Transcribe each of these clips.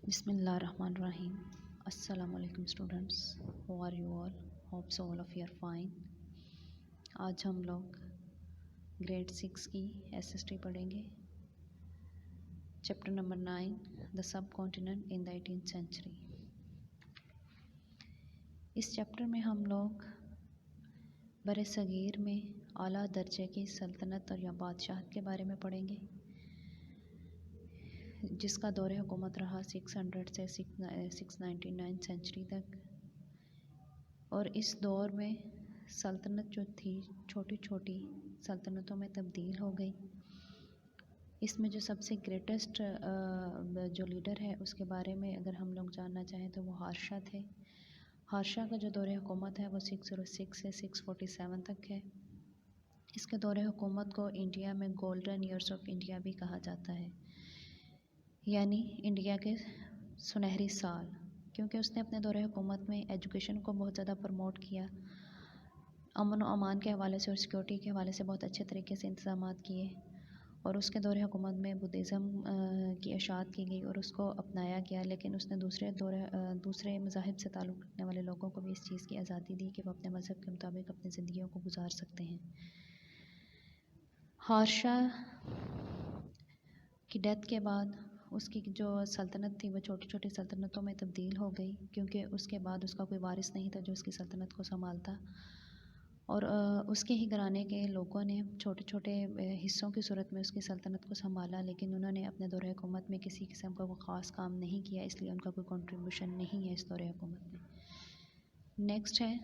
Bismillahirrahmanirrahim. Assalamu alaikum students. How are you all? Hope so all of you are fine. आज हम लोग grade 6 की SST पढ़ेंगे. Chapter number 9, the subcontinent in the 18th century. इस चैप्टर में हम लोग बरे सगीर में आला दर्जे की सल्तनत और या बादशाहत के बारे में पढ़ेंगे, जिसका दौर हुकूमत रहा 600 से 699 सेंचुरी तक. और इस दौर में सल्तनत जो थी छोटी छोटी सल्तनतों में तब्दील हो गई. इसमें जो सबसे ग्रेटेस्ट जो लीडर है उसके बारे में अगर हम लोग जानना चाहें तो वो हादशाह थे. हादशाह का जो दौर हुकूमत है वो 606 से 647 तक है. इसके दौर हुकूमत को इंडिया में गोल्डन ईयर्स ऑफ इंडिया भी कहा जाता है, यानी इंडिया के सुनहरी साल, क्योंकि उसने अपने दौरे हुकूमत में एजुकेशन को बहुत ज़्यादा प्रमोट किया. अमन और अमान के हवाले से और सिक्योरिटी के हवाले से बहुत अच्छे तरीके से इंतजाम किए. और उसके दौरे हुकूमत में बुद्धिज़्म की इशाअत की गई और उसको अपनाया गया. लेकिन उसने दूसरे मज़ाहिब से ताल्लुक़ रखने वाले लोगों को भी इस चीज़ की आज़ादी दी कि वो अपने मज़हब के मुताबिक अपनी ज़िंदगियों को गुजार सकते हैं. हादशाह की डेथ के बाद उसकी जो सल्तनत थी वो छोटी छोटी सल्तनतों में तब्दील हो गई, क्योंकि उसके बाद उसका कोई वारिस नहीं था जो उसकी सल्तनत को संभालता. और उसके ही घराने के लोगों ने छोटे छोटे हिस्सों की सूरत में उसकी सल्तनत को संभाला, लेकिन उन्होंने अपने दौर हुकूमत में किसी किस्म का वो ख़ास काम नहीं किया, इसलिए उनका कोई कंट्रीब्यूशन नहीं है इस दौर हुकूमत में. नेक्स्ट है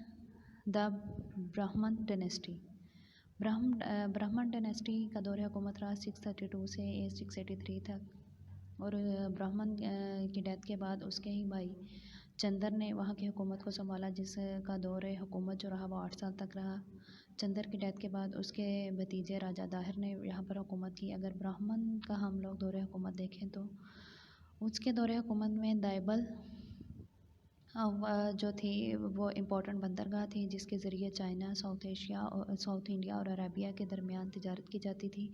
द ब्राह्मण डायनेस्टी. ब्राह्मण डायनेस्टी का दौर हुकूमत रहा 632 से 683 तक. और ब्राह्मण की डेथ के बाद उसके ही भाई चंदर ने वहाँ की हुकूमत को संभाला, जिसका दौर हुकूमत जो रहा वो 8 साल तक रहा. चंदर की डेथ के बाद उसके भतीजे राजा दाहिर ने यहाँ पर हुकूमत की. अगर ब्राह्मण का हम लोग दौर हुकूमत देखें तो उसके दौर हुकूमत में दाइबल जो थी वो इम्पोर्टेंट बंदरगाह थी, जिसके ज़रिए चाइना, साउथ इंडिया और अरेबिया के दरमियान तिजारत की जाती थी.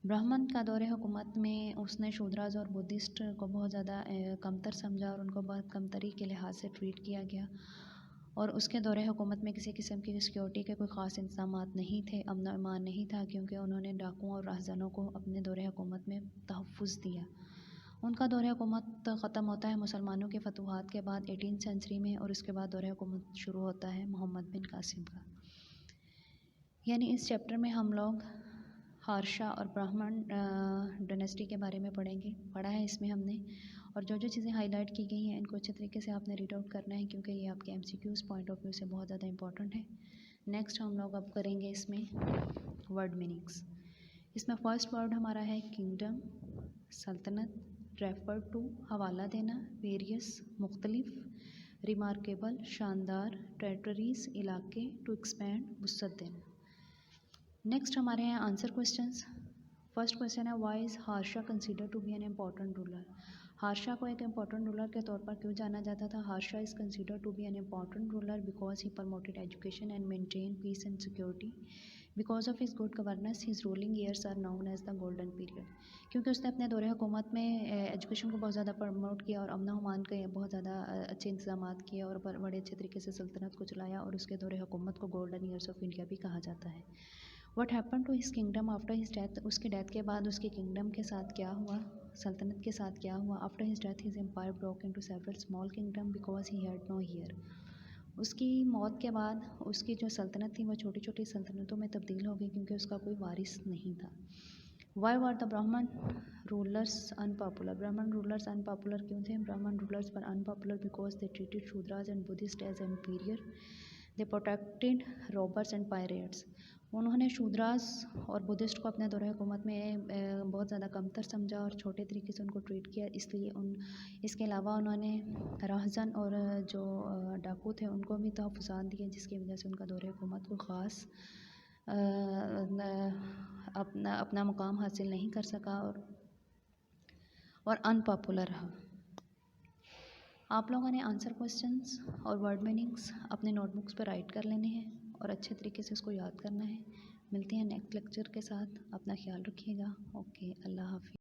ब्राह्मण का दौर हुकूमत में उसने शूद्राज और बुद्धिस्ट को बहुत ज़्यादा कमतर समझा और उनको बहुत कमतरी के लिहाज से ट्रीट किया गया. और उसके दौर हुकूमत में किसी किस्म की सिक्योरिटी के कोई ख़ास इंतजाम नहीं थे, अमन और अमान नहीं था, क्योंकि उन्होंने डाकुओं और राहज़नों को अपने दौर हुकूमत में तहफ़्फ़ुज़ दिया. उनका दौर हुकूमत ख़त्म होता है मुसलमानों के फतूहात के बाद 18th सेंचुरी में, और उसके बाद दौर हुकूमत शुरू होता है मोहम्मद बिन कासिम का. यानी इस चैप्टर में हम लोग हादशाह और ब्राह्मण डायनेस्टी के बारे में पढ़ा है इसमें हमने. और जो जो चीज़ें हाईलाइट की गई हैं इनको अच्छे तरीके से आपने रीड आउट करना है, क्योंकि ये आपके MCQs पॉइंट ऑफ व्यू से बहुत ज़्यादा इंपॉर्टेंट है. नेक्स्ट हम लोग अब करेंगे इसमें वर्ड मीनिंग्स. इसमें फ़र्स्ट वर्ड हमारा है किंगडम, सल्तनत, रेफर टू हवाला देना, वेरियस मुख्तलिफ, रिमार्केबल शानदार, टेरिटरीज इलाके, टू एक्सपैंड वुसअत देना. नेक्स्ट हमारे हैं आंसर क्वेश्चंस. फर्स्ट क्वेश्चन है व्हाई इज़ हादशाह consider to be an important ruler. हादशाह को एक इम्पॉर्टेंट रूलर के तौर पर क्यों जाना जाता था. हादशाह is consider to be an important ruler because he promoted education and maintain peace and security. Because of his good governance his ruling years are known as the golden period. क्योंकि उसने अपने दौरे हुकूमत में एजुकेशन को बहुत ज़्यादा promote किया और अमन अमान के बहुत ज़्यादा अच्छे इंतजाम किए और बड़े अच्छे तरीके से सल्तनत को चलाया, और उसके दौरे हुकूमत को गोल्डन ईयर्स ऑफ इंडिया भी कहा जाता है. What happened to his kingdom after his death. उसकी डेथ के बाद उसके किंगडम के साथ क्या हुआ, सल्तनत के साथ क्या हुआ. After his death his empire broke into several small kingdom because he had no heir. उसकी मौत के बाद उसकी जो सल्तनत थी वो छोटी छोटी सल्तनतों में तब्दील हो गई, क्योंकि उसका कोई वारिस नहीं था. Why were the Brahmin rulers unpopular. Brahmin rulers unpopular क्यों थे. Brahmin rulers were unpopular because they treated Shudras and Buddhist as inferior. They protected robbers and pirates. उन्होंने शूद्रास और बुद्धिस्ट को अपने दौर हुकूमत में बहुत ज़्यादा कमतर समझा और छोटे तरीके से उनको ट्रीट किया. इसलिए इसके अलावा उन्होंने राहज़न और जो डाकू थे उनको भी तहफ़्फ़ुज़ात दिए, जिसकी वजह से उनका दौर हुकूमत को ख़ास अपना मुकाम हासिल नहीं कर सका और अनपॉपुलर रहा. आप लोगों ने आंसर क्वेश्चंस और वर्ड मीनिंग्स अपने नोटबुक्स पर राइट कर लेने हैं और अच्छे तरीके से इसको याद करना है. मिलते हैं नेक्स्ट लेक्चर के साथ. अपना ख्याल रखिएगा. ओके, अल्लाह हाफ़िज़.